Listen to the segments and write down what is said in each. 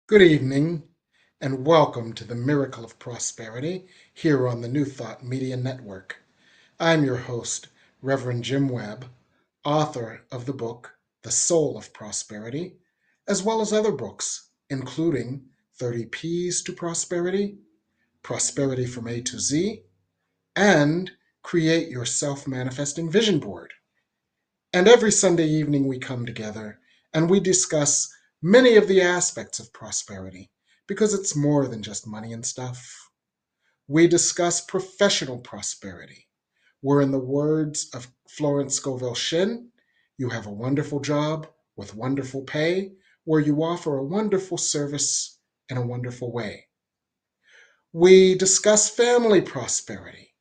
Good evening, and welcome to the Miracle of Prosperity here on the New Thought Media Network. I'm your host, Reverend Jim Webb, author of the book The Soul of Prosperity, as well as other books, including 30 P's to Prosperity, Prosperity from A to Z, and Create Your Self Manifesting Vision Board. And every Sunday evening, we come together and we discuss many of the aspects of prosperity because it's more than just money and stuff. We discuss professional prosperity, where, in the words of Florence Scovel Shinn, you have a wonderful job with wonderful pay, where you offer a wonderful service in a wonderful way. We discuss family prosperity,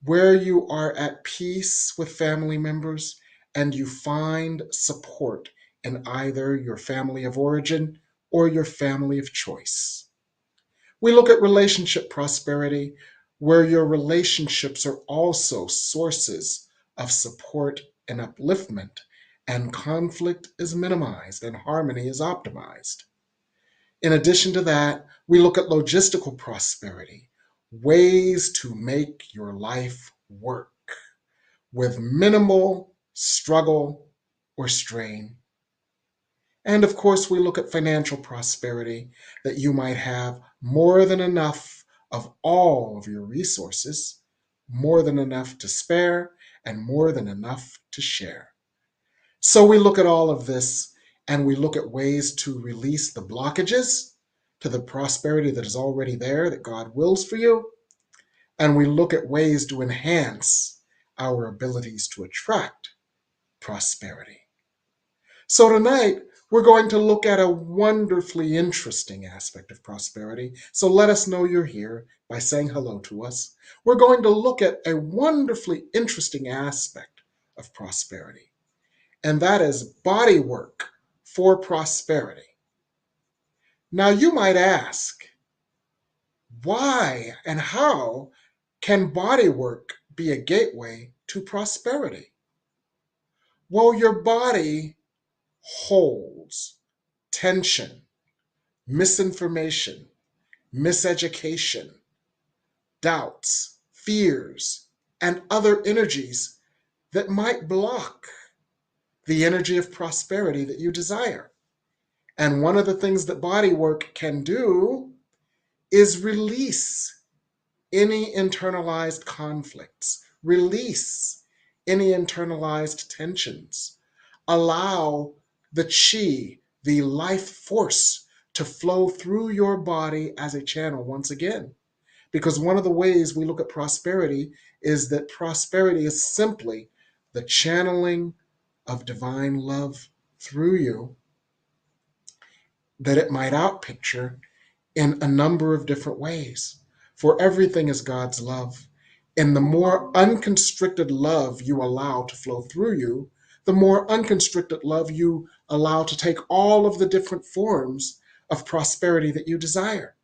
where you are at peace with family members and you find support in either your family of origin or your family of choice. We look at relationship prosperity, where your relationships are also sources of support and upliftment, and conflict is minimized and harmony is optimized. In addition to that, we look at logistical prosperity, ways to make your life work with minimal struggle or strain. And of course, we look at financial prosperity, that you might have more than enough of all of your resources, more than enough to spare, and more than enough to share. So we look at all of this and we look at ways to release the blockages to the prosperity that is already there, that God wills for you. And we look at ways to enhance our abilities to attract prosperity. So tonight, we're going to look at a wonderfully interesting aspect of prosperity. So let us know you're here by saying hello to us. We're going to look at a wonderfully interesting aspect of prosperity, and that is bodywork for prosperity. Now, you might ask, why and how can bodywork be a gateway to prosperity? Well, your body holds tension, misinformation, miseducation, doubts, fears, and other energies that might block the energy of prosperity that you desire. And one of the things that bodywork can do is release any internalized conflicts, release any internalized tensions, allow the chi, the life force, to flow through your body as a channel once again. Because one of the ways we look at prosperity is that prosperity is simply the channeling of divine love through you, that it might outpicture in a number of different ways. For everything is God's love. And the more unconstricted love you allow to flow through you, the more unconstricted love you allow to take all of the different forms of prosperity that you desire.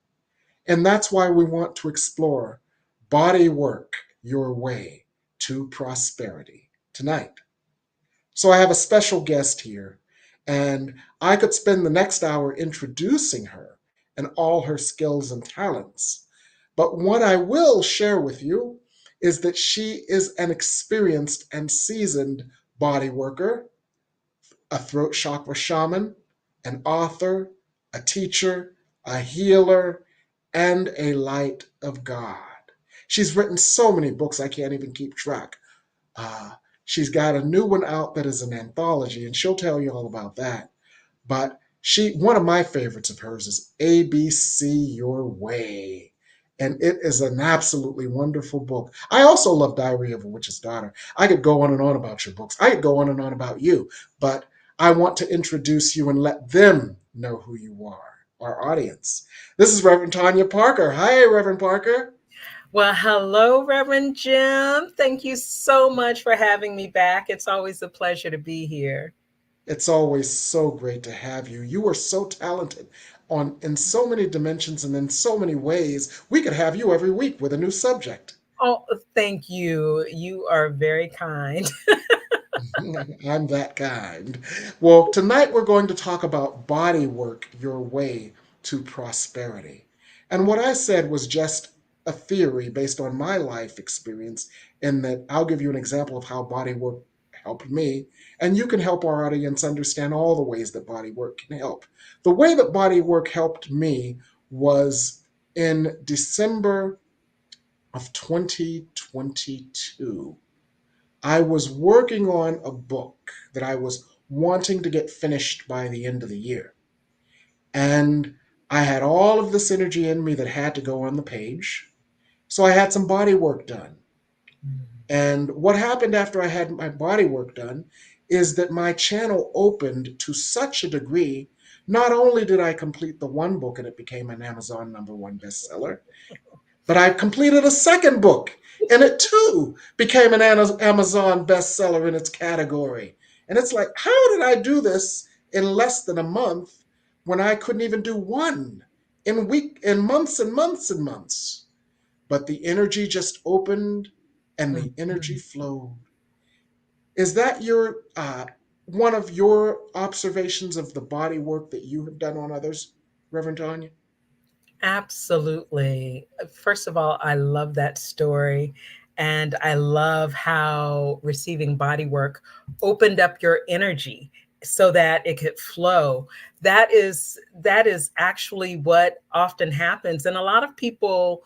And that's why we want to explore body work your way to prosperity tonight. So I have a special guest here, and I could spend the next hour introducing her and all her skills and talents. But what I will share with you is that she is an experienced and seasoned body worker, a throat chakra shaman, an author, a teacher, a healer, and a light of God. She's written so many books I can't even keep track. Uh, she's got a new one out that is an anthology, and she'll tell you all about that. But one of my favorites of hers is ABC Your Way. And it is an absolutely wonderful book. I also love Diary of a Witch's Daughter. I could go on and on about your books. I could go on and on about you, but I want to introduce you and let them know who you are, our audience. This is Reverend Tonya Parker. Hi, Reverend Parker. Well, hello, Reverend Jim. Thank you so much for having me back. It's always a pleasure to be here. It's always so great to have you. You are so talented on in so many dimensions and in so many ways. We could have you every week with a new subject. Oh, thank you. You are very kind. I'm that kind. Well, tonight we're going to talk about body work, your way to prosperity. And what I said was just a theory based on my life experience, in that I'll give you an example of how body work helped me, and you can help our audience understand all the ways that body work can help. The way that body work helped me was in December of 2022. I was working on a book that I was wanting to get finished by the end of the year. And I had all of this energy in me that had to go on the page. So I had some body work done. And what happened after I had my body work done is that my channel opened to such a degree. Not only did I complete the one book and it became an Amazon #1 bestseller, but I completed a second book, and it too became an Amazon bestseller in its category. And it's like, how did I do this in less than a month when I couldn't even do one in months and months and months? But the energy just opened and the energy Mhm. flowed. Is that your one of your observations of the body work that you have done on others, Reverend Tanya? Absolutely. First of all, I love that story. And I love how receiving body work opened up your energy so that it could flow. That is actually what often happens. And a lot of people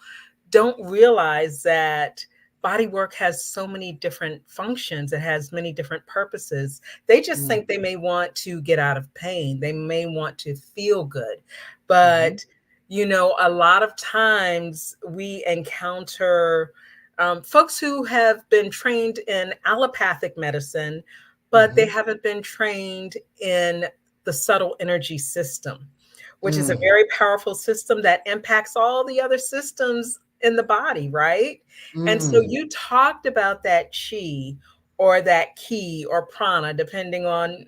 don't realize that body work has so many different functions. It has many different purposes. They just Mm-hmm. think they may want to get out of pain. They may want to feel good. Mm-hmm. But a lot of times we encounter folks who have been trained in allopathic medicine, but they Mm-hmm. haven't been trained in the subtle energy system, which is a Mm. very powerful system that impacts all the other systems in the body, right? And so Mm. you talked about that chi or that ki or prana, depending on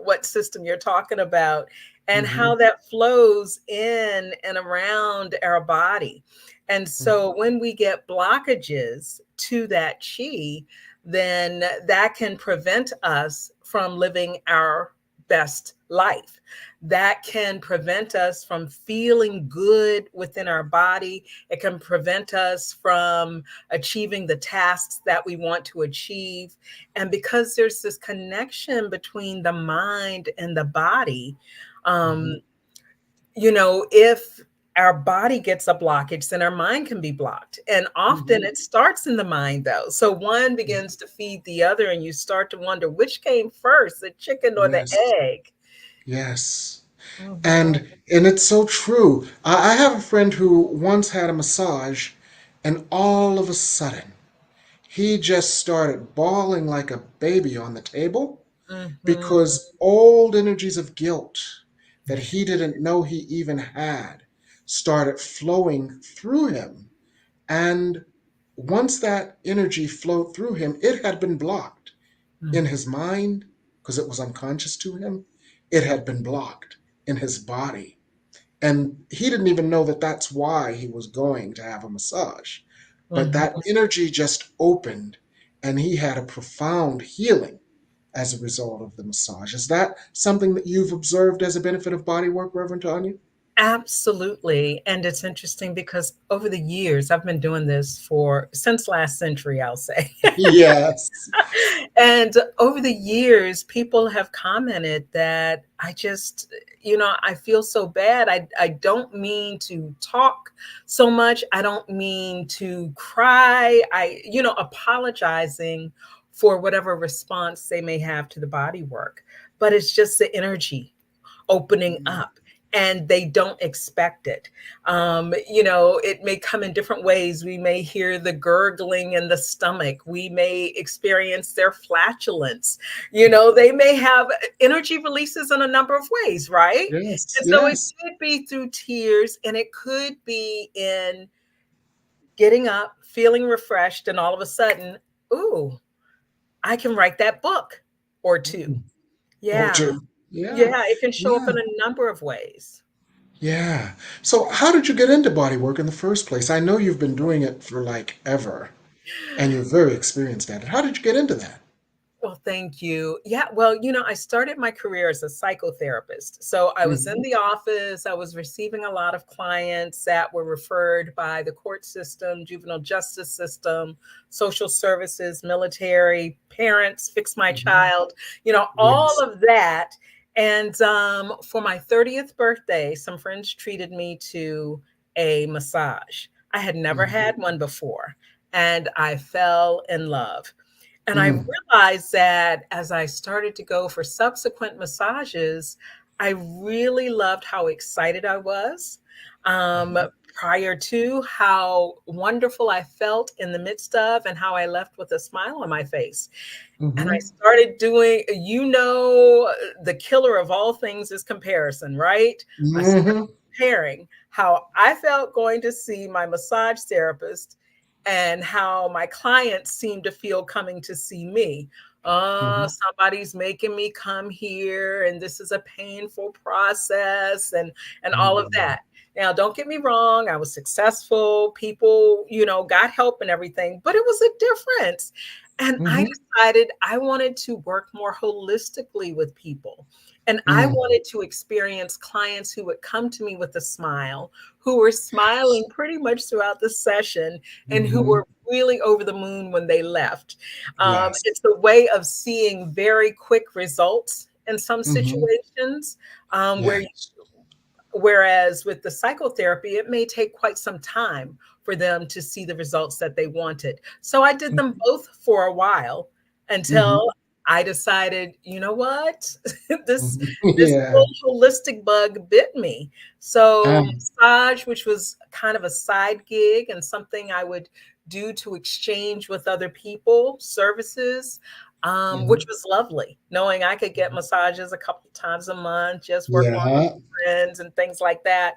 what system you're talking about, and Mm-hmm. how that flows in and around our body. And so when we get blockages to that chi, then that can prevent us from living our best life. That can prevent us from feeling good within our body. It can prevent us from achieving the tasks that we want to achieve. And because there's this connection between the mind and the body, Mm-hmm. um, if our body gets a blockage, then our mind can be blocked. And often Mm-hmm. it starts in the mind, though. So one begins to feed the other, and you start to wonder which came first, the chicken or the Yes. egg. Yes. Mhm, And it's so true. I have a friend who once had a massage, and all of a sudden he just started bawling like a baby on the table mhm. because old energies of guilt that he didn't know he even had started flowing through him. And once that energy flowed through him, it had been blocked in Mhm, his mind because it was unconscious to him. It had been blocked in his body. And he didn't even know that that's why he was going to have a massage. But mhm. that energy just opened and he had a profound healing as a result of the massage. Is that something that you've observed as a benefit of body work, Reverend Tanya? Absolutely. And it's interesting because over the years, I've been doing this for since last century, I'll say. Yes. And over the years, people have commented that I feel so bad. I don't mean to talk so much. I don't mean to cry. Apologizing for whatever response they may have to the body work. But it's just the energy opening Mm-hmm. up, and they don't expect it. It may come in different ways. We may hear the gurgling in the stomach. We may experience their flatulence. They may have energy releases in a number of ways, right? Yes, And so it yes. could be through tears, and it could be in getting up, feeling refreshed, and all of a sudden, ooh, I can write that book or two. Mm. Or Yeah. two. Yeah, Yeah, it can show up yeah, in a number of ways. yeah. So, how did you get into body work in the first place? I know you've been doing it for like ever, and you're very experienced at it. How did you get into that? Well, thank you. Yeah, well, I started my career as a psychotherapist. So I was in Hmm. the office, I was receiving a lot of clients that were referred by the court system, juvenile justice system, social services, military, parents, fix my Hmm. child, all Yes. of that. And for my 30th birthday, some friends treated me to a massage. I had never Hmm. had one before, and I fell in love. And I Mm. realized that as I started to go for subsequent massages, I really loved how excited I was. Um, Uh-huh. Prior to how wonderful I felt in the midst of, and how I left with a smile on my face. And I Hmm. started doing, the killer of all things is comparison, right? I started Hmm. comparing how I felt going to see my massage therapist and how my clients seemed to feel coming to see me. Hmm. Somebody's making me come here, and this is a painful process, and all of Mm. that. Now, don't get me wrong, I was successful. People, got help and everything, but it was a difference. And I Hmm. decided I wanted to work more holistically with people. And I Mm. wanted to experience clients who would come to me with a smile, who were smiling pretty much throughout the session, and who Hmm. were really over the moon when they left. Yes. It's a way of seeing very quick results in some Hmm. situations, where Yes. whereas with the psychotherapy, it may take quite some time for them to see the results that they wanted. So I did them both for a while until Hmm. I decided, you know what? this Hmm. this Yeah. little holistic bug bit me. So Um, massage, which was kind of a side gig and something I would do to exchange with other people, services, which mhm. was lovely, knowing I could get massages a couple times a month, just work on Yeah. friends and things like that.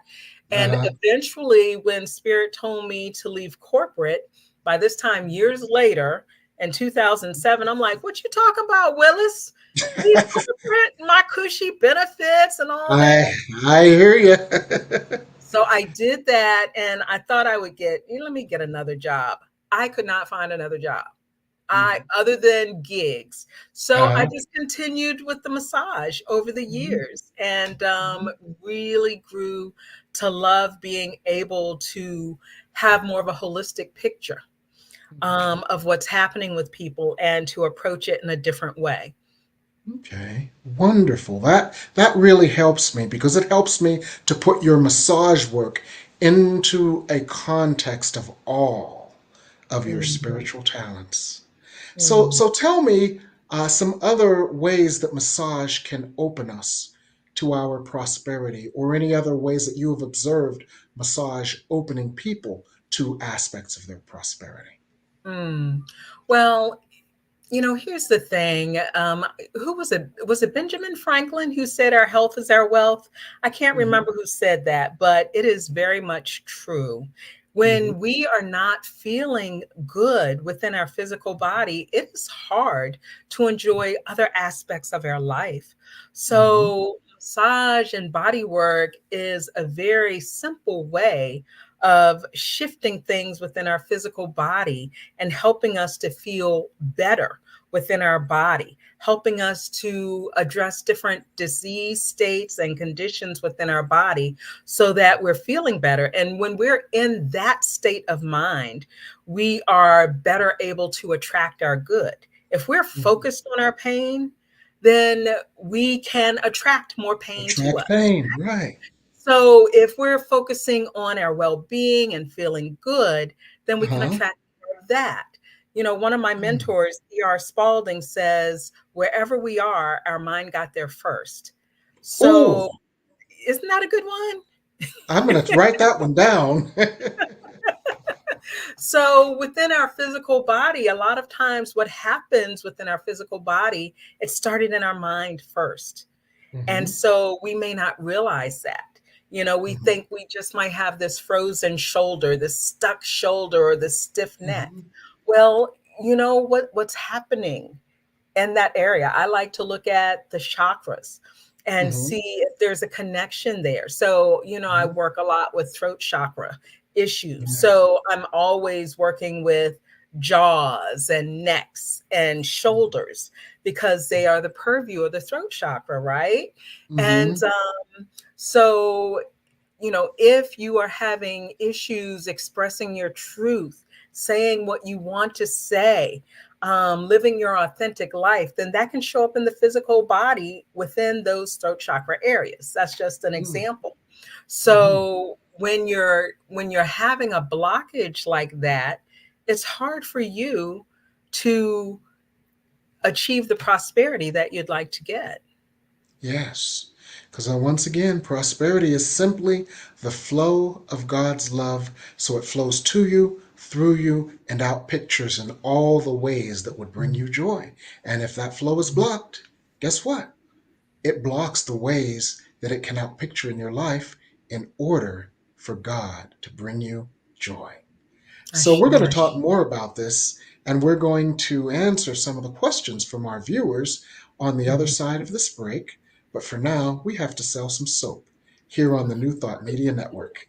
And Uh-huh. eventually, when Spirit told me to leave corporate, by this time, years later, in 2007, I'm like, what you talking about, Willis? Leave corporate, my cushy benefits and all that. I I hear you. So I did that, and I thought I would get, let me get another job. I could not find another job. I Mhm. other than gigs. So I Uh-huh. just continued with the massage over the Mhm. years, and Mhm. really grew to love being able to have more of a holistic picture of what's happening with people and to approach it in a different way. Okay, wonderful. That really helps me because it helps me to put your massage work into a context of all of your Mhm, spiritual talents. So mhm. so tell me some other ways that massage can open us to our prosperity, or any other ways that you have observed massage opening people to aspects of their prosperity. Mm. Well, here's the thing. Who was it? Was it Benjamin Franklin who said our health is our wealth? I can't Hmm. remember who said that, but it is very much true. Hmm. When we are not feeling good within our physical body, it is hard to enjoy other aspects of our life. Hmm. So, massage and body work is a very simple way of shifting things within our physical body and helping us to feel better within our body, helping us to address different disease states and conditions within our body so that we're feeling better. And when we're in that state of mind, we are better able to attract our good. If we're Hmm. focused on our pain, then we can attract more pain to Attract us. pain, right? So if we're focusing on our well-being and feeling good, then we can Uh-huh. attract more of that. One of my mentors, E.R. Spalding, says, wherever we are, our mind got there first. Oh, So isn't that a good one? I'm going to write that one down. So within our physical body, a lot of times what happens within our physical body, it started in our mind first. And Hmm. so we may not realize that. We Hmm. think we just might have this frozen shoulder, this stuck shoulder, or this stiff neck. Hmm. Well, what's happening in that area? I like to look at the chakras and Hmm. see if there's a connection there. So, I Hmm. work a lot with throat chakra issues. Yeah. So I'm always working with jaws and necks and shoulders, because they are the purview of the throat chakra, right? And Mm-hmm. so, if you are having issues expressing your truth, saying what you want to say, living your authentic life, then that can show up in the physical body within those throat chakra areas. That's just an example. Mm-hmm. So when you're having a blockage like that, it's hard for you to achieve the prosperity that you'd like to get. Yes. Because once again, prosperity is simply the flow of God's love. So it flows to you, through you, and out pictures in all the ways that would bring you joy. And if that flow is blocked, guess what? It blocks the ways that it can outpicture in your life in order for God to bring you joy. So we're going to Sure. talk more about this, and we're going to answer some of the questions from our viewers on the other side of this break. But for now, we have to sell some soap here on the New Thought Media Network.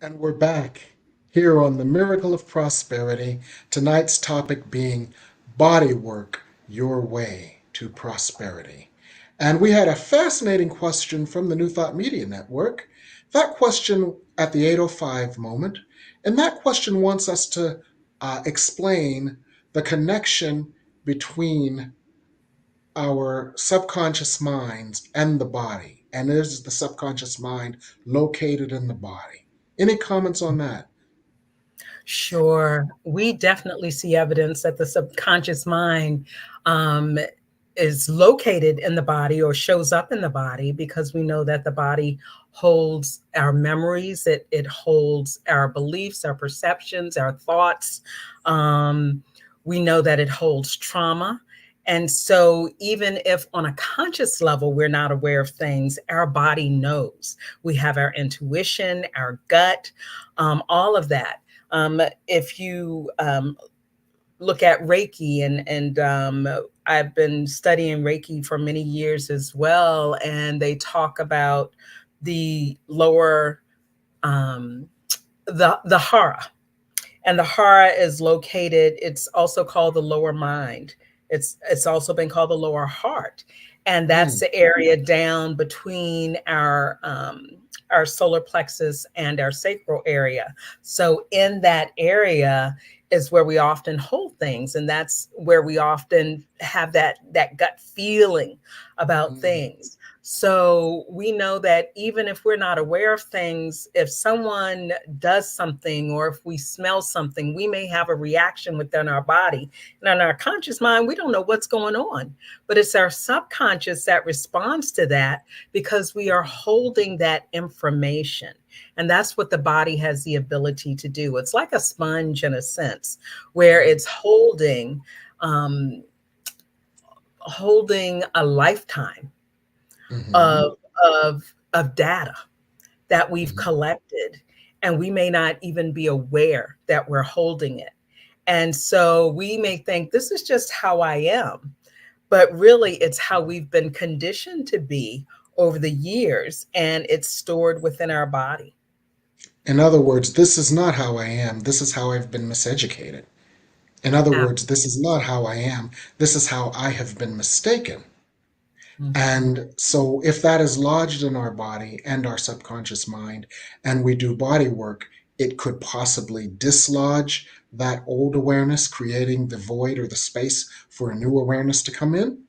And we're back here on the Miracle of Prosperity. Tonight's topic being Bodywork, Your Way to Prosperity. And we had a fascinating question from the New Thought Media Network. That question at the 8:05 moment. And that question wants us to explain the connection between our subconscious minds and the body. And is the subconscious mind located in the body? Any comments on that? Sure. We definitely see evidence that the subconscious mind um, is located in the body or shows up in the body, because we know that the body holds our memories, it holds our beliefs, our perceptions, our thoughts. Um, we know that it holds trauma. And so, even if on a conscious level we're not aware of things, our body knows. We have our intuition, our gut, all of that. If you look at Reiki, and I've been studying Reiki for many years as well, and they talk about the lower, um, the hara, and the hara is located. It's also called the lower mind. It's also been called the lower heart, and that's Mm, the area down between our solar plexus and our sacral area. So in that area is where we often hold things, and that's where we often have that gut feeling about mm, things. So we know that even if we're not aware of things, if someone does something or if we smell something, we may have a reaction within our body. And in our conscious mind, we don't know what's going on, but it's our subconscious that responds to that because we are holding that information. And that's what the body has the ability to do. It's like a sponge in a sense, where it's um, holding a lifetime Mm-hmm. of of data that we've Mm-hmm. collected, and we may not even be aware that we're holding it. And so we may think this is just how I am, but really it's how we've been conditioned to be over the years, and it's stored within our body. In other words, this is not how I am. This is how I've been miseducated. In other words, this is not how I am. This is how I have been mistaken. Mhm. And so, if that is lodged in our body and our subconscious mind, and we do body work, it could possibly dislodge that old awareness, creating the void or the space for a new awareness to come in.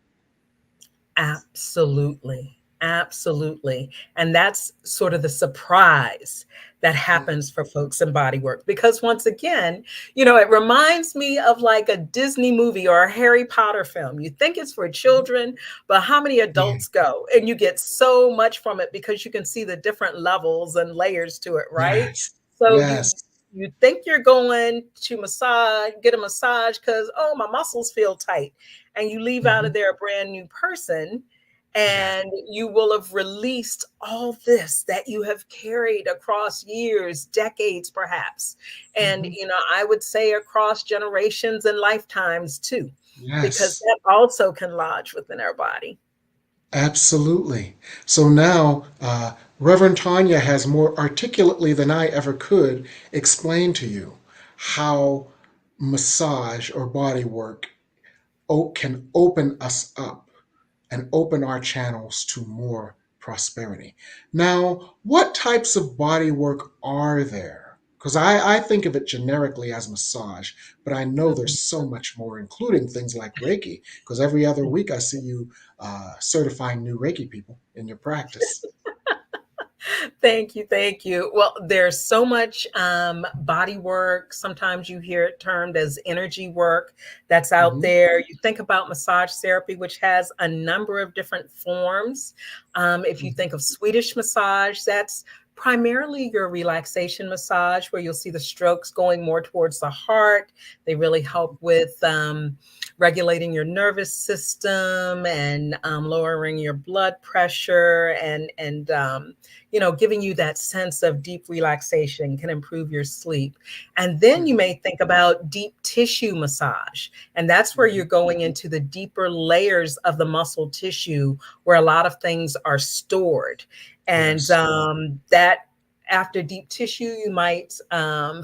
Absolutely. Absolutely. And that's sort of the surprise that happens for folks in body work. Because once again, it reminds me of like a Disney movie or a Harry Potter film. You think it's for children, but how many Yeah. adults go? And you get so much from it because you can see the different levels and layers to it, right? Yes. So you Yes. you think you're going to get a massage because, oh, my muscles feel tight, and you leave out of Mhm. there a brand new person, Yeah. and you will have released all this that you have carried across years, decades perhaps, and Mhm. I would say across generations and lifetimes too, because Yes. that also can lodge within our body. Absolutely. So now, Reverend Tanya has more articulately than I ever could explain to you how massage or body work can open us up and open our channels to more prosperity. Now, what types of body work are there? Because I think of it generically as massage, but I know there's so much more, including things like Reiki, because every other week I see you certifying new Reiki people in your practice. Thank you, thank you. Well, there's so much body work. Sometimes you hear it termed as energy work that's out Mm-hmm. there. You think about massage therapy, which has a number of different forms. If you think of Swedish massage, that's primarily your relaxation massage, where you'll see the strokes going more towards the heart. They really help with regulating your nervous system and lowering your blood pressure, and giving you that sense of deep relaxation, can improve your sleep. And then you may think about deep tissue massage. And that's where Mm-hmm. you're going into the deeper layers of the muscle tissue where a lot of things are stored. And Yes. that after deep tissue, you might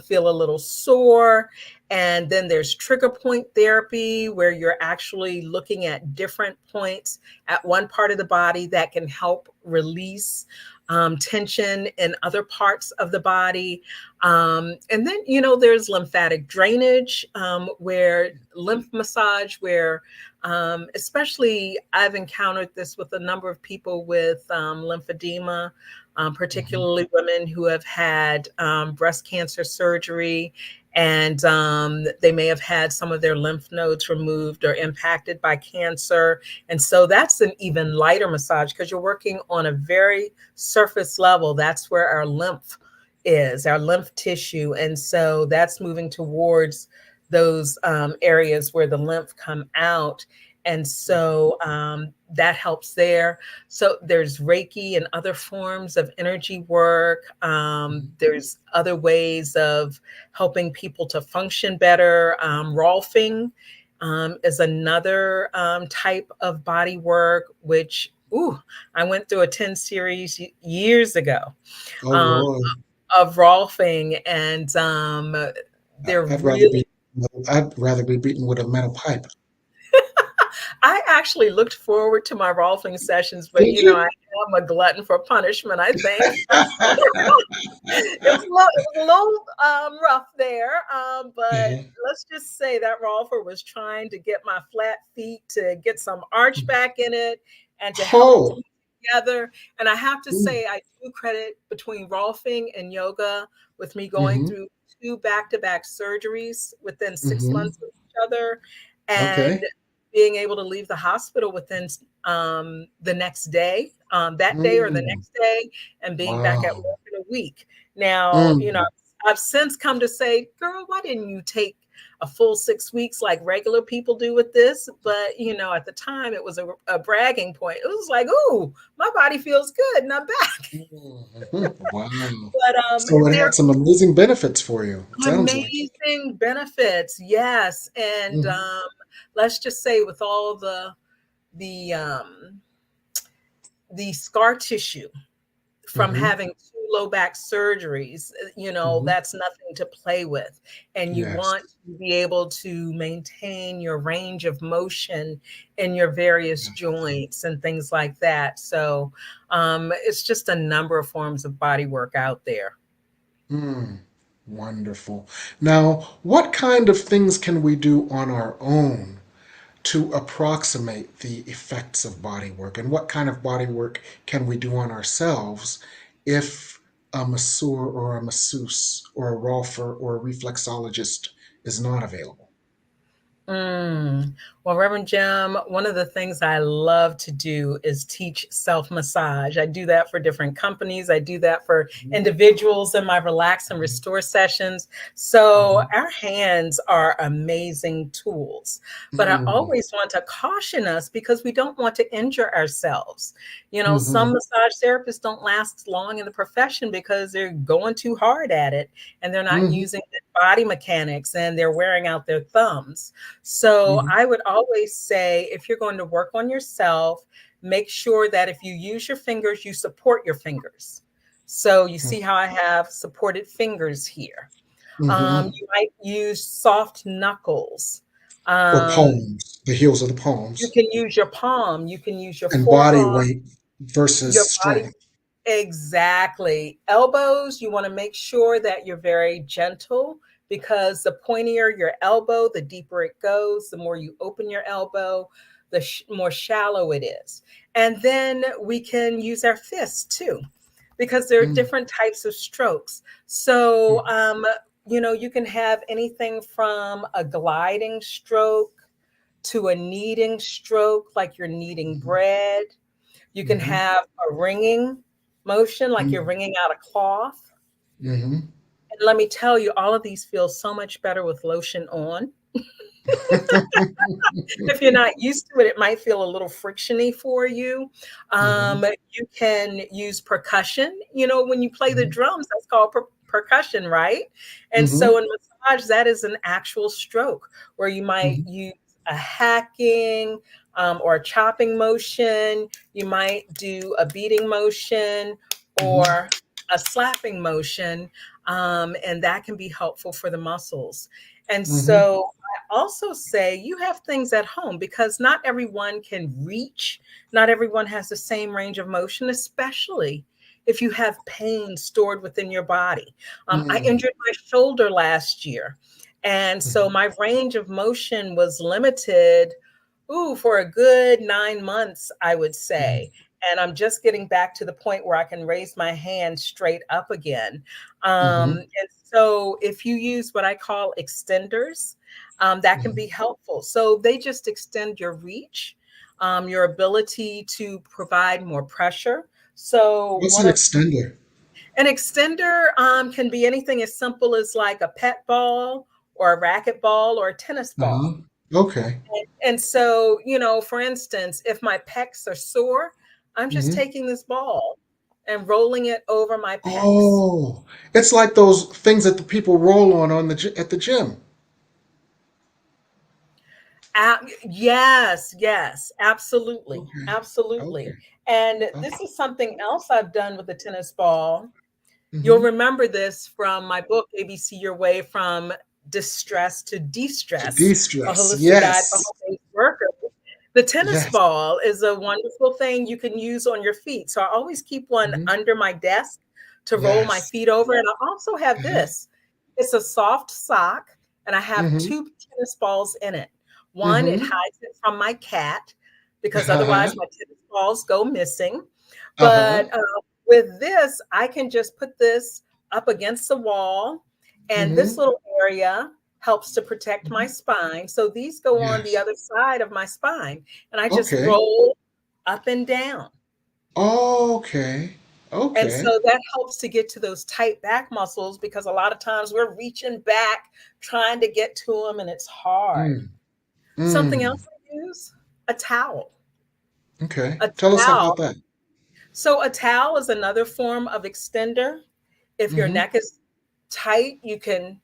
feel a little sore. And then there's trigger point therapy, where you're actually looking at different points at one part of the body that can help release tension in other parts of the body. And then, there's lymphatic drainage, where lymph massage, where especially I've encountered this with a number of people with lymphedema, Mm-hmm. particularly women who have had breast cancer surgery, and they may have had some of their lymph nodes removed or impacted by cancer. And so that's an even lighter massage because you're working on a very surface level. That's where our lymph is, our lymph tissue. And so that's moving towards those areas where the lymph come out. And so that helps there. So there's Reiki and other forms of energy work. There's other ways of helping people to function better. Rolfing is another type of body work, which, ooh, I went through a 10 series years ago Oh um, Lord, of Rolfing, and they're I'd rather really, be I'd rather be beaten with a metal pipe. I actually looked forward to my Rolfing sessions, but Did I you? am a glutton for punishment, I think. It was a little rough there, but Yeah. let's just say that Rolfer was trying to get my flat feet to get some arch back in it, and to help Oh. together. And I have to Mm, say, I do credit between rolfing and yoga with me going mm-hmm. through 2 back-to-back surgeries within 6 months Mm-hmm. of each other, and Okay. being able to leave the hospital within the next day, that day or the Mm, next day, and being back at wow. work in a week. Now, Mm, I've since come to say, girl, why didn't you take a full 6 weeks like regular people do with this? But, at the time it was a bragging point. It was like, ooh, my body feels good and I'm back. mhm. Wow. But So it there had some amazing benefits for you, it are sounds like. amazing benefits, yes. And Hmm. let's just say with all the scar tissue from Hmm. having 2 low back surgeries, Hmm. that's nothing to play with. And you Yes. want to be able to maintain your range of motion in your various Yeah. joints and things like that. So it's just a number of forms of body work out there. Mm, wonderful. Now, what kind of things can we do on our own to approximate the effects of body work? And what kind of body work can we do on ourselves if a masseur or a masseuse or a rolfer or a reflexologist is not available? Mm. Well, Reverend Jim, one of the things I love to do is teach self massage. I do that for different companies. I do that for Mhm, individuals in my relax and mhm, restore sessions. So mhm, our hands are amazing tools. But I mm, always want to caution us because we don't want to injure ourselves. Some mhm, massage therapists don't last long in the profession because they're going too hard at it and they're not mhm, using the body mechanics and they're wearing out their thumbs. So mhm, I would always say if you're going to work on yourself, make sure that if you use your fingers, you support your fingers. So you mhm, see how I have supported fingers here. mhm. You might use soft knuckles. Or Um, palms, the heels of the you palms, can use your palm. You can use your and body forearm, weight versus your body. strength. Exactly. Elbows, you want to make sure that you're very gentle because the pointier your elbow, the deeper it goes. The more you open your elbow, the more shallow it is. And then we can use our fists too because there are Mm, different types of strokes. So, mm, you can have anything from a gliding stroke to a kneading stroke, like you're kneading mhm, bread. You can mhm, have a wringing motion, like you're mm, wringing out a cloth. mhm. And let me tell you, all of these feel so much better with lotion on. If you're not used to it, it might feel a little frictiony for you. Mhm, You can use percussion. When you play the mhm, drums, that's called percussion, right? And so mhm, in massage, that is an actual stroke where you might mhm, use a hacking or a chopping motion. You might do a beating motion mhm, or a slapping motion, and that can be helpful for the muscles. And mhm, so also say you have things at home because not everyone can reach, not everyone has the same range of motion, especially if you have pain stored within your body. I mm, injured my shoulder last year. And so mhm, my range of motion was limited, for a good 9 months, I would say. mhm, And I'm just getting back to the point where I can raise my hand straight up again. mhm, And so if you use what I call extenders, that can be mhm. helpful. So they just extend your reach, your ability to provide more pressure. So What's one an of extender? an extender can be anything as simple as like a pet ball or a racket ball or a tennis Uh-huh. ball. Okay. And so, for instance, if my pecs are sore, I'm just Mhm. taking this ball and rolling it over my pecs. Oh, it's like those things that the people roll on at the gym. Yes, yes, absolutely, Okay. absolutely. Okay. And this Okay. is something else I've done with the tennis ball. You'll Mhm. remember this from my book, ABC Your Way from Distress to To De-Stress, a de-stress. holistic guide for Yes. home-based workers. The tennis Yes. ball is a wonderful thing you can use on your feet. So I always keep one Mhm. under my desk to roll my Yes. feet over. And I also have Uh-huh. this. It's a soft sock, and I have Mhm. 2 tennis balls in it. One, it Mhm. hides it from my cat because Uh-huh. otherwise my tennis balls go missing. Uh-huh. But with this, I can just put this up against the wall, and this Mm-hmm. little area helps to protect my spine. So these go on the Yes. other side of my spine, and I just Okay. roll up and down. Okay. And Okay. so that helps to get to those tight back muscles because a lot of times we're reaching back trying to get to them and it's hard. Mm. Something Mm. else I use, a towel. Okay. A Tell us about towel. that. So a towel is another form of extender. If your Mm-hmm. neck is tight, you can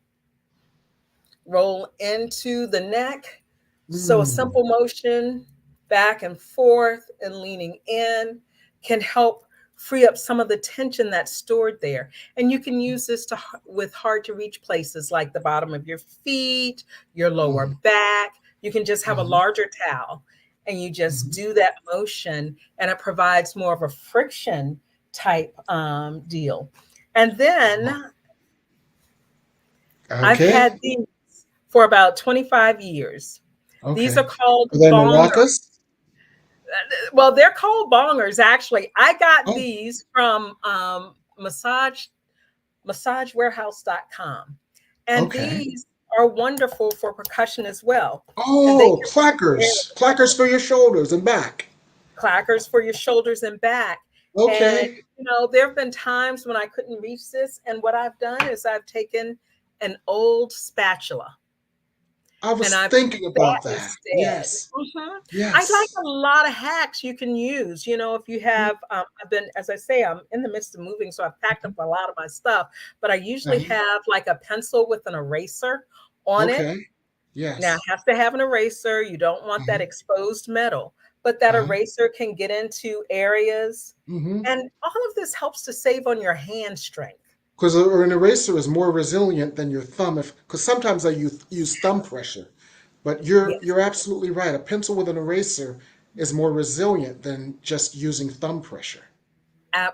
roll into the neck. So a Mm. simple motion back and forth and leaning in can help free up some of the tension that's stored there. And you can use this to with hard to reach places like the bottom of your feet, your lower Mm. back. You can just have a Uh-huh. larger towel and you just Mm-hmm. do that motion and it provides more of a friction type deal. And then I've Okay. had these for about 25 years. These are Okay. called Are they bongers. maracas? Well, they're called bongers actually. I got Oh, these from massagewarehouse.com. And okay. these are wonderful for percussion as well. And they Oh, can clackers. Clackers for your shoulders and back. clackers for your shoulders and back. And Okay. there have been times when I couldn't reach this, and what I've done is I've taken an old spatula I and was I've thinking used that about that. instead. Yes. I like Yes. a lot of hacks you can use. If you have, I've been, as I say, I'm in the midst of moving, so I've packed up Mhm. a lot of my stuff, but I usually Uh-huh. have like a pencil with an eraser on it. Okay. Now, it Yes. has to have an eraser. You don't want that Uh-huh. exposed metal, but that Uh-huh. eraser can get into areas. Mm-hmm. And all of this helps to save on your hand strength. Because an eraser is more resilient than your thumb. If because sometimes I use thumb pressure, but Yes, you're absolutely right. A pencil with an eraser is more resilient than just using thumb pressure.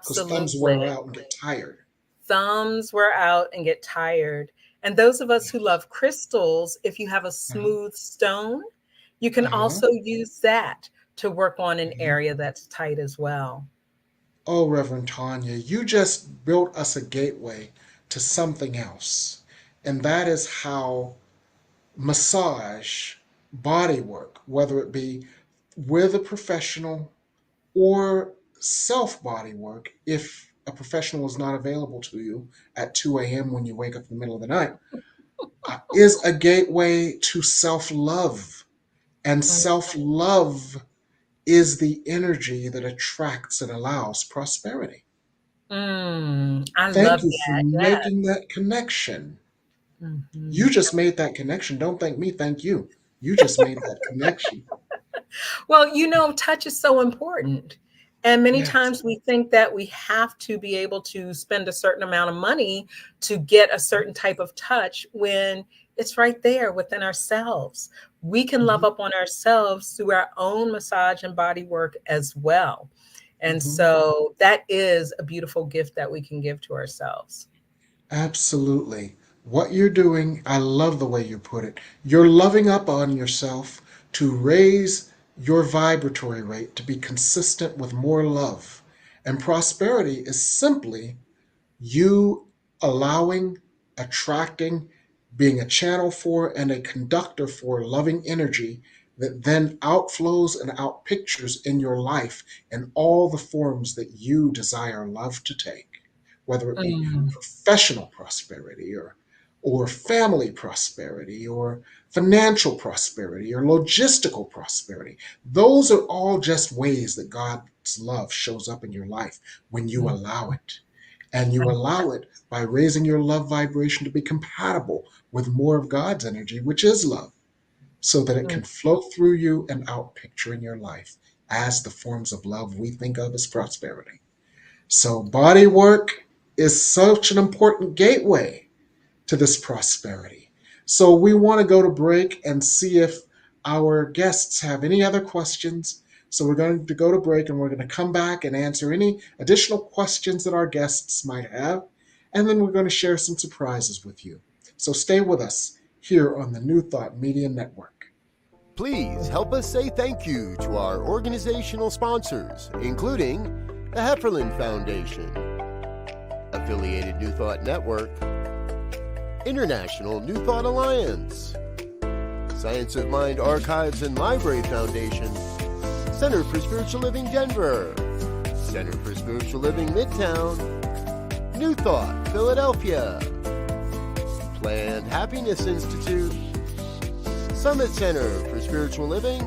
Because thumbs absolutely. wear out and get tired. Thumbs wear out and get tired. And those of us who Yes. love crystals, if you have a Uh-huh. smooth stone, you can Uh-huh. also use that to work on an Mhm. area that's tight as well. Oh, Reverend Tanya, you just built us a gateway to something else. And that is how massage, body work, whether it be with a professional or self body work, if a professional is not available to you at 2 a.m. when you wake up in the middle of the night, is a gateway to self love. And Mm, self love is the energy that attracts and allows prosperity. I Thank love you for that. Yes. making that connection. Mhm. You just made that connection. Don't thank me, thank you. You just made that connection. Well, touch is so important. And many Yes. times we think that we have to be able to spend a certain amount of money to get a certain type of touch when it's right there within ourselves. We can love Hmm. up on ourselves through our own massage and body work as well. And Hmm. so that is a beautiful gift that we can give to ourselves. Absolutely. What you're doing, I love the way you put it. You're loving up on yourself to raise your vibratory rate to be consistent with more love. And prosperity is simply you allowing, attracting, being a channel for, and a conductor for loving energy that then outflows and outpictures in your life in all the forms that you desire love to take, whether it be Mm, professional prosperity or family prosperity or financial prosperity or logistical prosperity. Those are all just ways that God's love shows up in your life when you mm, allow it. And you allow it by raising your love vibration to be compatible with more of God's energy, which is love, so that it mm, can flow through you and out picturing your life as the forms of love we think of as prosperity. So, body work is such an important gateway to this prosperity. So, we want to go to break and see if our guests have any other questions. So, we're going to go to break and we're going to come back and answer any additional questions that our guests might have. And then we're going to share some surprises with you. So, stay with us here on the New Thought Media Network. Please help us say thank you to our organizational sponsors, including the Hefferland Foundation, Affiliated New Thought Network, International New Thought Alliance, Science of Mind Archives and Library Foundation, Center for Spiritual Living Denver, Center for Spiritual Living Midtown, New Thought Philadelphia, Planned Happiness Institute, Summit Center for Spiritual Living,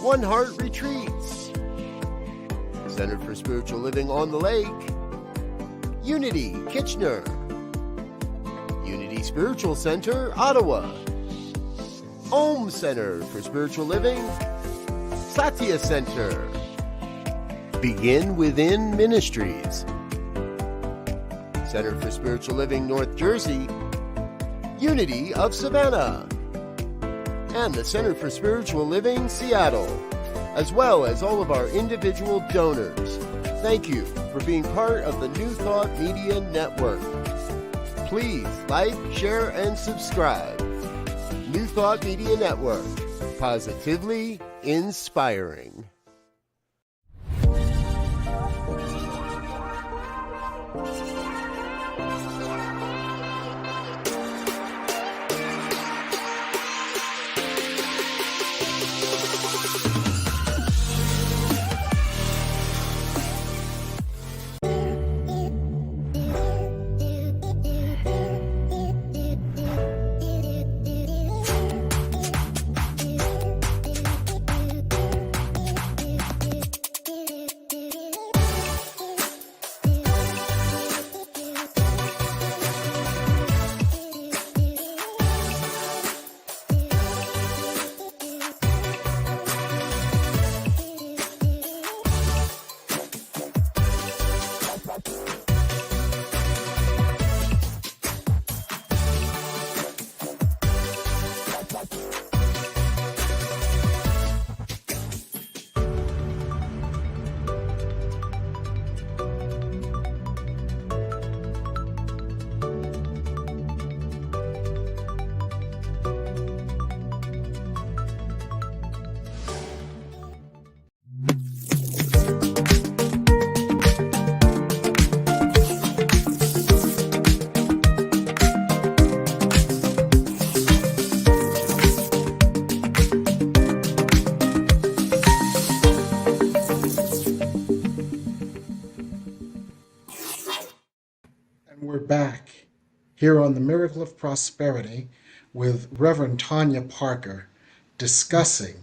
One Heart Retreats, Center for Spiritual Living on the Lake, Unity Kitchener, Unity Spiritual Center Ottawa, Om Center for Spiritual Living, Satya Center, Begin Within Ministries, Center for Spiritual Living North Jersey, Unity of Savannah, and the Center for Spiritual Living Seattle, as well as all of our individual donors. Thank you for being part of the New Thought Media Network. Please like, share, and subscribe. New Thought Media Network, positively inspiring. We're back here on the Miracle of Prosperity with Reverend Tonya Parker discussing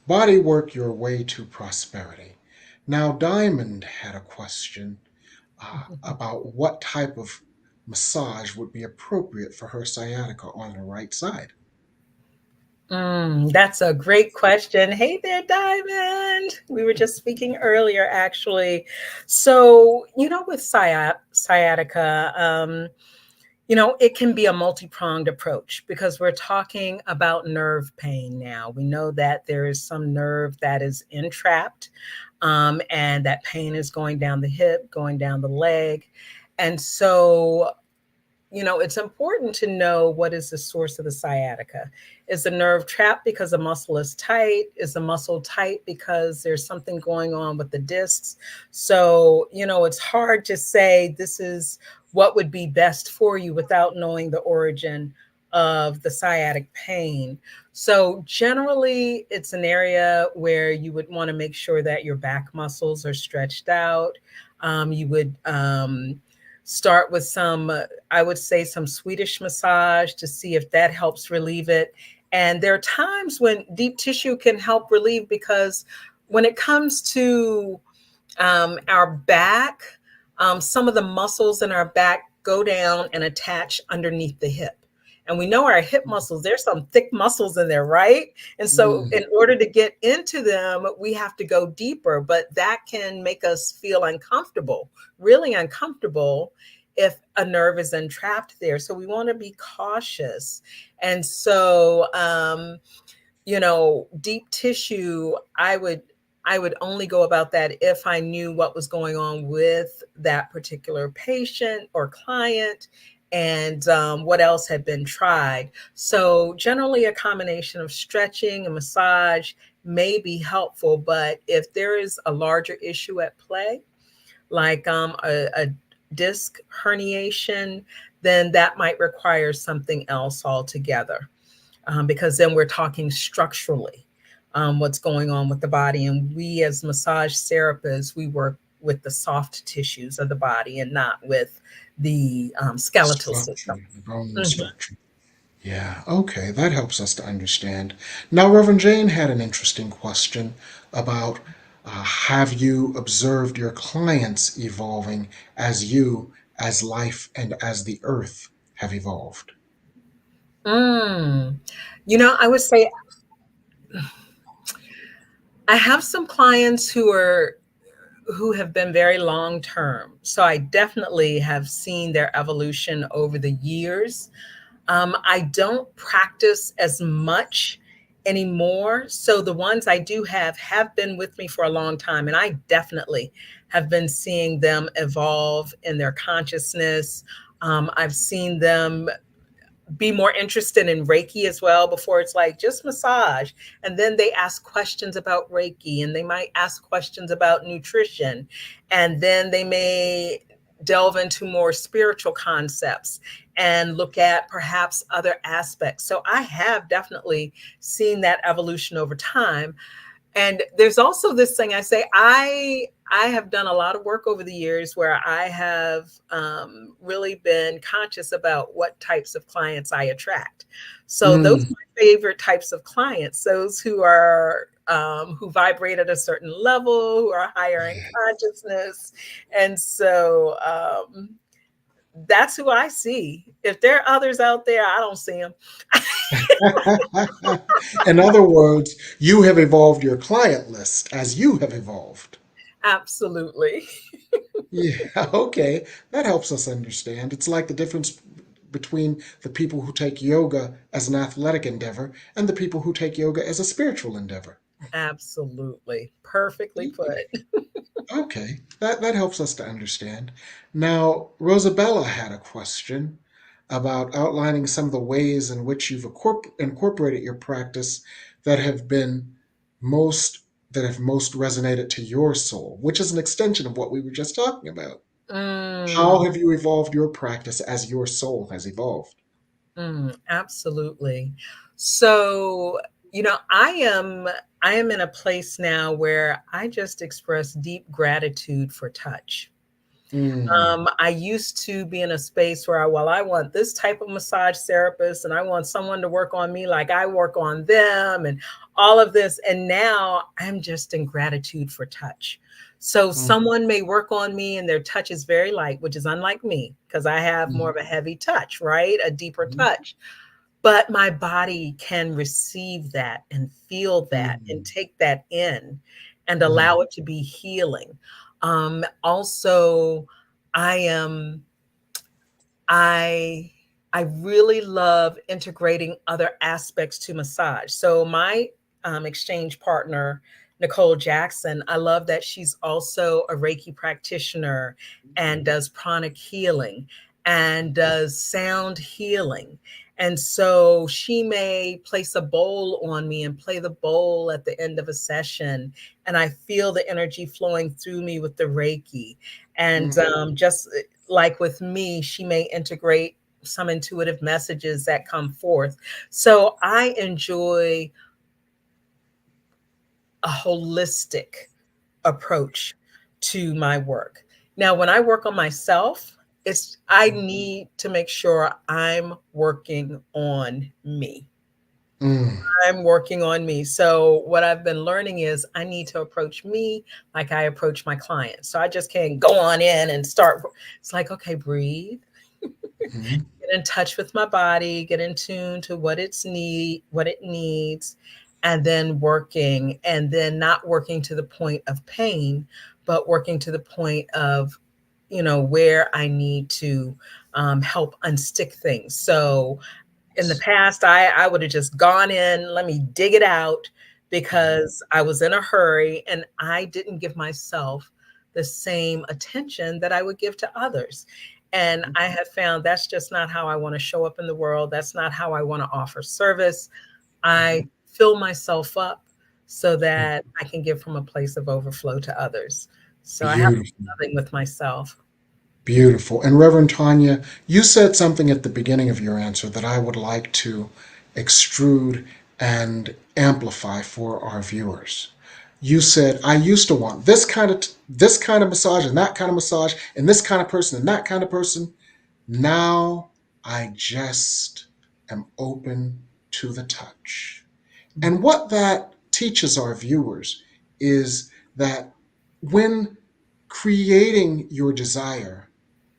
Bodywork Your Way to Prosperity. Now, Diamond had a question about what type of massage would be appropriate for her sciatica on the right side. That's a great question. Hey there, Diamond. We were just speaking earlier, actually. So, with sciatica, it can be a multi-pronged approach because we're talking about nerve pain now. We know that there is some nerve that is entrapped, and that pain is going down the hip, going down the leg. And so, it's important to know what is the source of the sciatica. Is the nerve trapped because the muscle is tight? Is the muscle tight because there's something going on with the discs? So, it's hard to say this is what would be best for you without knowing the origin of the sciatic pain. So generally, it's an area where you would want to make sure that your back muscles are stretched out. You would start with some, I would say, some Swedish massage to see if that helps relieve it. And there are times when deep tissue can help relieve, because when it comes to our back, some of the muscles in our back go down and attach underneath the hip. And we know our hip muscles, there's some thick muscles in there, right? And so in order to get into them, we have to go deeper, but that can make us feel uncomfortable, really uncomfortable, if a nerve is entrapped there. So we want to be cautious. And so, deep tissue, I would only go about that if I knew what was going on with that particular patient or client, and what else had been tried. So generally a combination of stretching and massage may be helpful, but if there is a larger issue at play, like a disc herniation, then that might require something else altogether, because then we're talking structurally, what's going on with the body. And we as massage therapists, we work with the soft tissues of the body and not with the skeletal system. Structure, the bone Mhm. structure. Yeah, okay, that helps us to understand. Now, Reverend Jane had an interesting question about have you observed your clients evolving as you, as life, and as the earth have evolved? Mm. I would say I have some clients who have been very long term. So I definitely have seen their evolution over the years. I don't practice as much anymore. So the ones I do have been with me for a long time. And I definitely have been seeing them evolve in their consciousness. I've seen them be more interested in Reiki as well. Before it's like just massage. And then they ask questions about Reiki, and they might ask questions about nutrition. And then they may delve into more spiritual concepts and look at perhaps other aspects. So I have definitely seen that evolution over time. And there's also this thing I say, I have done a lot of work over the years where I have really been conscious about what types of clients I attract. So those are Mm, my favorite types of clients, those who are who vibrate at a certain level, who are higher in consciousness. And so that's who I see. If there are others out there, I don't see them. in other words, you have evolved your client list as you have evolved. Absolutely. Yeah, okay. That helps us understand. It's like the difference between the people who take yoga as an athletic endeavor and the people who take yoga as a spiritual endeavor. Absolutely. Perfectly put. Okay, that helps us to understand. Now, Rosabella had a question about outlining some of the ways in which you've incorporated your practice that have been most that have most resonated to your soul, which is an extension of what we were just talking about. Mm, How have you evolved your practice as your soul has evolved? absolutely. So, I am in a place now where I just express deep gratitude for touch. Mm, I used to be in a space where I want this type of massage therapist and I want someone to work on me like I work on them and all of this. And now I'm just in gratitude for touch. So mm, someone may work on me and their touch is very light, which is unlike me because I have more mm, of a heavy touch, right? A deeper mm, touch. But my body can receive that and feel that and mm, take that in and mm, allow it to be healing. Also, I am I I really love integrating other aspects to massage. So my exchange partner, Nicole Jackson, I love that she's also a Reiki practitioner and does pranic healing and does sound healing. And so she may place a bowl on me and play the bowl at the end of a session. And I feel the energy flowing through me with the Reiki. And mm, just like with me, she may integrate some intuitive messages that come forth. So I enjoy a holistic approach to my work. Now, when I work on myself, I need to make sure I'm working on me. mm, I'm working on me. So what I've been learning is I need to approach me like I approach my clients. So I just can't go on in and start. It's like, okay, breathe, mm, get in touch with my body, get in tune to what it needs, and then working, and then not working to the point of pain, but working to the point of, where I need to help unstick things. So in the past, I would have just gone in, let me dig it out mm, because I was in a hurry and I didn't give myself the same attention that I would give to others. And mm, I have found that's just not how I want to show up in the world. That's not how I want to offer service. mm, I fill myself up so mm. that I can give from a place of overflow to others. So I have to be Beautiful. loving with myself. Beautiful. And Reverend Tanya, you said something at the beginning of your answer that I would like to extrude and amplify for our viewers. You said, I used to want this kind of massage and that kind of massage and this kind of person and that kind of person. Now I just am open to the touch. And what that teaches our viewers is that when creating your desire,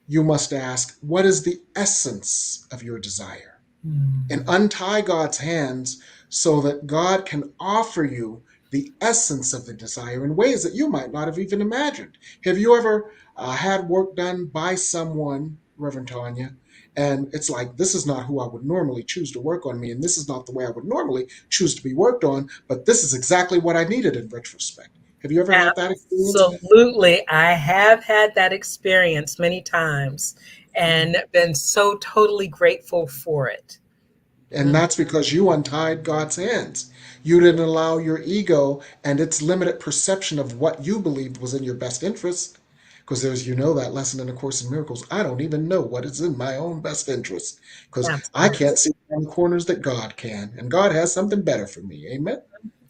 you must ask, what is the essence of your desire? And Mm. untie God's hands so that God can offer you the essence of the desire in ways that you might not have even imagined. Have you ever had work done by someone, Reverend Tanya, and it's like, this is not who I would normally choose to work on me, and this is not the way I would normally choose to be worked on, but this is exactly what I needed in retrospect. Have you ever had that experience? Absolutely. I have had that experience many times and been so totally grateful for it. And Mm. that's because you untied God's hands. You didn't allow your ego and its limited perception of what you believed was in your best interest. Because there's, that lesson in the Course in Miracles. I don't even know what is in my own best interest. Because I Absolutely. can't see around the corners that God can. And God has something better for me. Amen.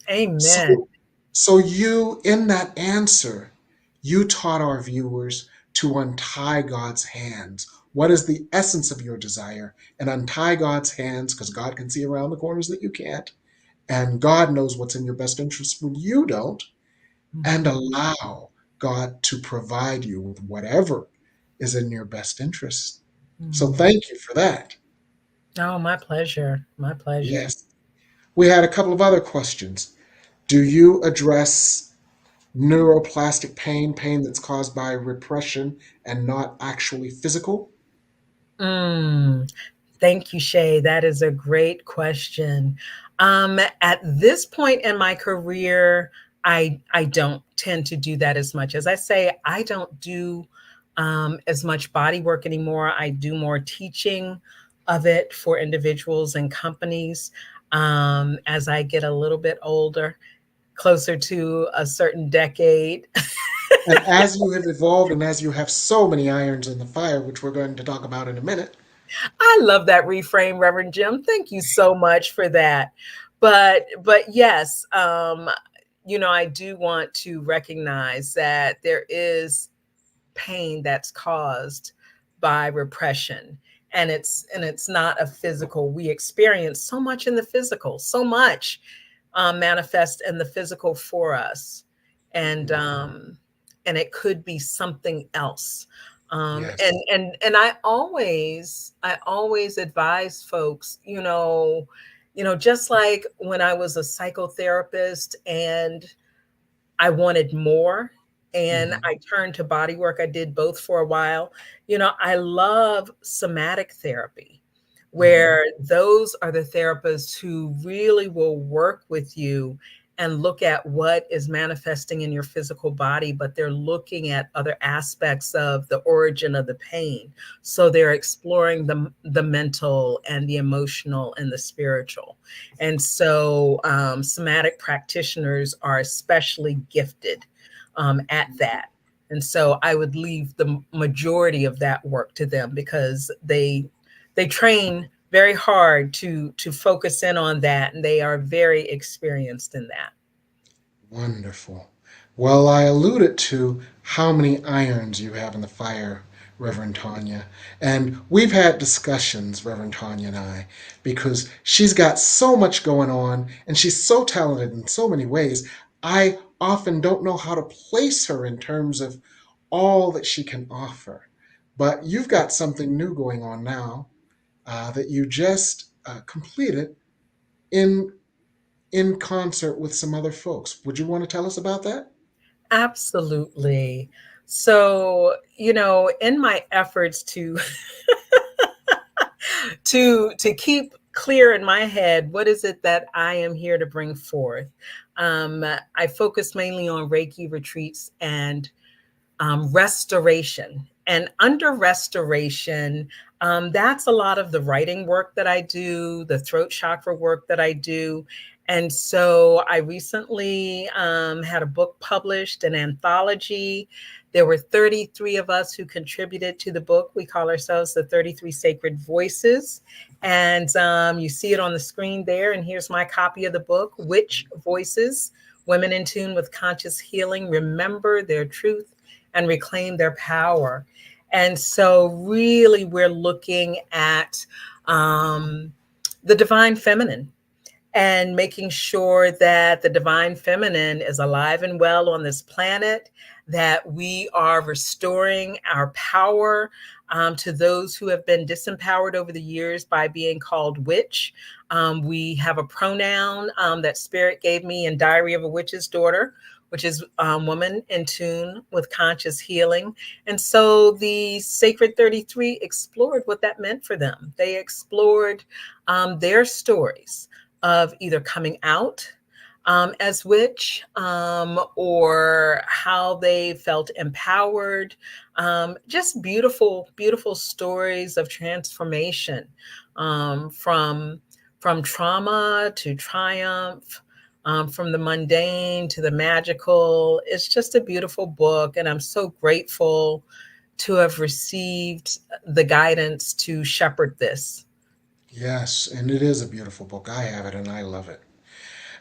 Amen. So, so you, in that answer, you taught our viewers to untie God's hands. What is the essence of your desire? And untie God's hands because God can see around the corners that you can't. And God knows what's in your best interest when you don't. And Mhm. allow God to provide you with whatever is in your best interest. So Mm. thank you for that. Oh, my pleasure. My pleasure. Yes. We had a couple of other questions. Do you address neuroplastic pain, pain that's caused by repression and not actually physical? Mm. Thank you, Shay. That is a great question. At this point in my career, I don't tend to do that as much. As I say, I don't do as much body work anymore. I do more teaching of it for individuals and companies. As I get a little bit older, closer to a certain decade. And as you have evolved and as you have so many irons in the fire, which we're going to talk about in a minute. I love that reframe, Reverend Jim. Thank you so much for that. But yes, I do want to recognize that there is pain that's caused by repression. And it's not a physical. We experience so much in the physical, so much manifest in the physical for us. And and it could be something else. Yes. And I always advise folks, just like when I was a psychotherapist and I wanted more and Mhm. I turned to body work. I did both for a while. I love somatic therapy, Mhm. where those are the therapists who really will work with you and look at what is manifesting in your physical body, but they're looking at other aspects of the origin of the pain. So they're exploring the mental and the emotional and the spiritual. And so somatic practitioners are especially gifted at that. And so I would leave the majority of that work to them because they train very hard to focus in on that, and they are very experienced in that. Wonderful. Well, I alluded to how many irons you have in the fire, Reverend Tanya. And we've had discussions, Reverend Tanya and I, because she's got so much going on and she's so talented in so many ways. I often don't know how to place her in terms of all that she can offer. But you've got something new going on now that you just completed in concert with some other folks. Would you want to tell us about that? Absolutely. So, in my efforts to keep clear in my head what is it that I am here to bring forth, I focus mainly on Reiki retreats and restoration. And under restoration, That's a lot of the writing work that I do, the throat chakra work that I do. And so I recently had a book published, an anthology. There were 33 of us who contributed to the book. We call ourselves the 33 Sacred Voices. And you see it on the screen there. And here's my copy of the book, Which Voices? Women in Tune with Conscious Healing Remember Their Truth and Reclaim Their Power. And so, really, we're looking at the divine feminine and making sure that the divine feminine is alive and well on this planet, that we are restoring our power to those who have been disempowered over the years by being called witch. We have a pronoun that Spirit gave me in Diary of a Witch's Daughter, which is woman in tune with conscious healing. And so the Sacred 33 explored what that meant for them. They explored their stories of either coming out as witch or how they felt empowered. Just beautiful, beautiful stories of transformation from trauma to triumph. From the mundane to the magical. It's just a beautiful book, and I'm so grateful to have received the guidance to shepherd this. Yes, and it is a beautiful book. I have it and I love it.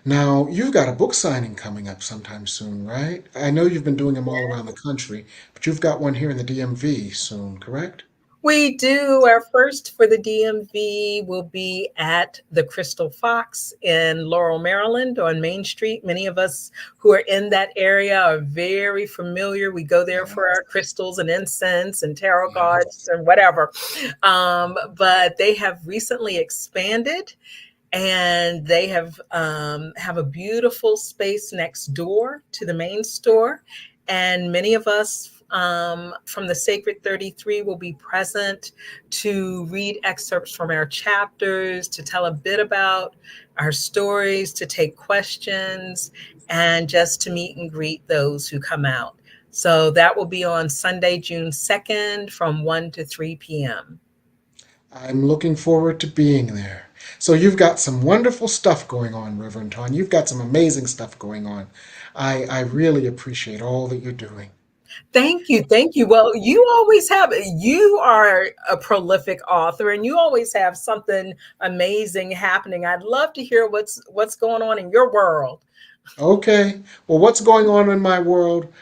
Now, you've got a book signing coming up sometime soon, right? I know you've been doing them all around the country, but you've got one here in the DMV soon, correct? We do. Our first for the DMV will be at the Crystal Fox in Laurel, Maryland on Main Street. Many of us who are in that area are very familiar. We go there for Yes. our crystals and incense and tarot cards Yes. and whatever. But they have recently expanded, and they have a beautiful space next door to the main store, and many of us from the Sacred 33 will be present to read excerpts from our chapters, to tell a bit about our stories, to take questions, and just to meet and greet those who come out. So that will be on Sunday, June 2nd from 1 to 3 p.m. I'm looking forward to being there. So you've got some wonderful stuff going on, Reverend Ton. You've got some amazing stuff going on. I really appreciate all that you're doing. Thank you. Thank you. Well, you are a prolific author and you always have something amazing happening. I'd love to hear what's going on in your world. Okay. Well, what's going on in my world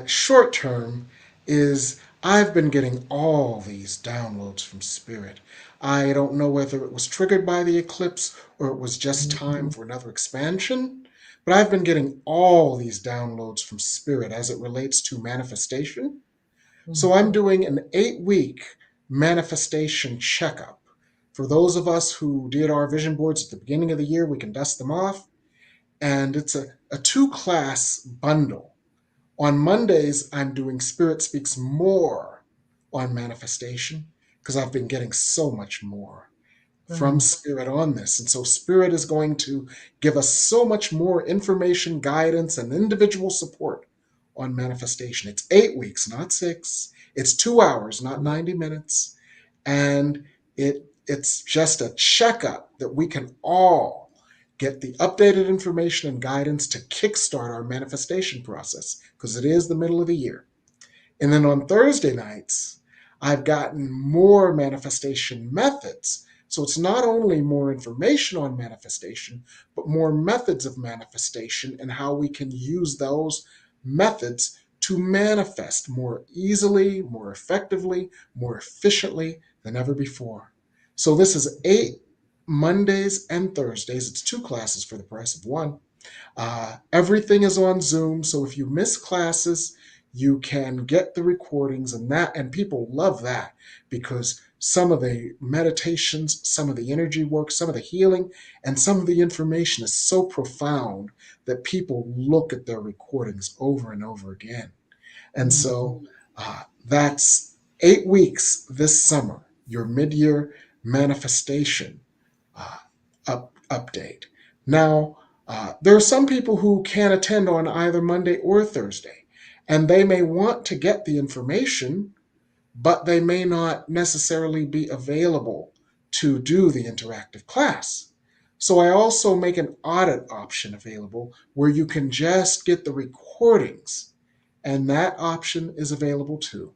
short term is I've been getting all these downloads from Spirit. I don't know whether it was triggered by the eclipse or it was just time for another expansion, but I've been getting all these downloads from Spirit as it relates to manifestation. So I'm doing an 8-week manifestation checkup. For those of us who did our vision boards at the beginning of the year, we can dust them off, and it's a 2-class bundle. On Mondays, I'm doing Spirit Speaks More on manifestation because I've been getting so much more from Spirit on this. And so Spirit is going to give us so much more information, guidance, and individual support on manifestation. It's 8 weeks, not 6. It's 2 hours, not 90 minutes. And it's just a checkup that we can all get the updated information and guidance to kickstart our manifestation process because it is the middle of the year. And then on Thursday nights, I've gotten more manifestation methods. So it's not only more information on manifestation, but more methods of manifestation and how we can use those methods to manifest more easily, more effectively, more efficiently than ever before. So this is 8 Mondays and Thursdays. It's 2 classes for the price of one. Everything is on Zoom, so if you miss classes, you can get the recordings, and people love that because some of the meditations, some of the energy work, some of the healing, and some of the information is so profound that people look at their recordings over and over again. And so that's 8 weeks this summer, your mid-year manifestation uh, update. Now, there are some people who can't attend on either Monday or Thursday, and they may want to get the information but they may not necessarily be available to do the interactive class. So I also make an audit option available where you can just get the recordings, and that option is available too.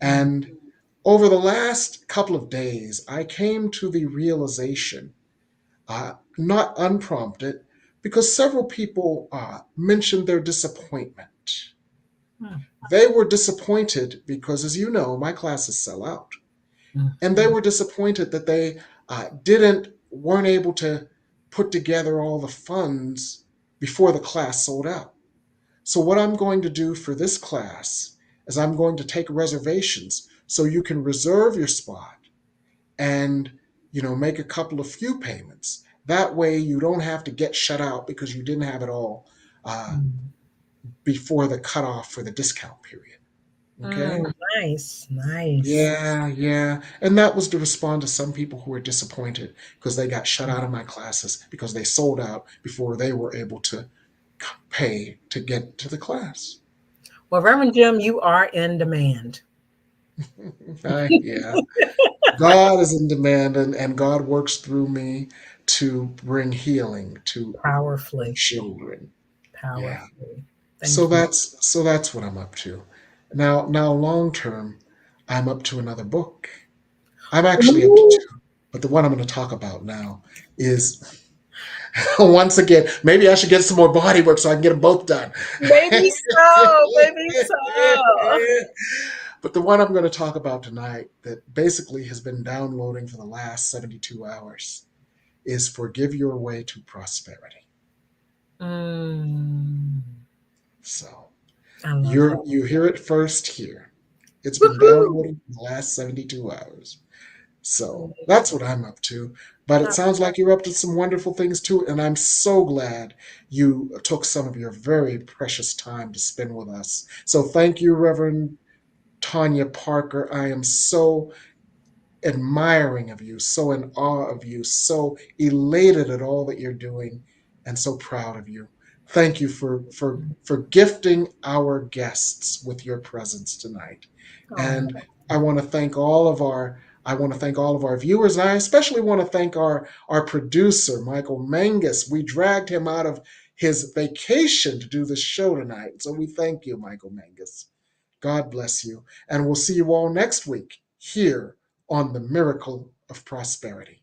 Mm. And over the last couple of days, I came to the realization, not unprompted, because several people mentioned their disappointment. Mm. They were disappointed because, as you know, my classes sell out. And they Mhm. were disappointed that they weren't able to put together all the funds before the class sold out. So what I'm going to do for this class is I'm going to take reservations so you can reserve your spot and make a couple of few payments. That way you don't have to get shut out because you didn't have it all uh, Mm. before the cutoff for the discount period. Okay. Nice, nice. Yeah, yeah. And that was to respond to some people who were disappointed because they got shut out of my classes because they sold out before they were able to pay to get to the class. Well, Reverend Jim, you are in demand. Yeah. God is in demand, and God works through me to bring healing to Powerfully, children. Yeah. powerfully. So Thank you. that's what I'm up to. Now long term, I'm up to another book. I'm actually up to Ooh, two, but the one I'm going to talk about now is once again, maybe I should get some more body work so I can get them both done. maybe so, maybe so. But the one I'm going to talk about tonight that basically has been downloading for the last 72 hours is Forgive Your Way to Prosperity. Mm, So I love that. you hear it first here. It's been Woohoo! downloading for the last 72 hours. So that's what I'm up to. But it Uh, sounds like you're up to some wonderful things too. And I'm so glad you took some of your very precious time to spend with us. So thank you, Reverend Tonya Parker. I am so admiring of you, so in awe of you, so elated at all that you're doing, and so proud of you. Thank you for gifting our guests with your presence tonight. oh, And I want to thank all of our I want to thank all of our viewers, and I especially want to thank our producer, Michael Mangus. We dragged him out of his vacation to do this show tonight. So we thank you, Michael Mangus. God bless you. And we'll see you all next week here on the Miracle of Prosperity.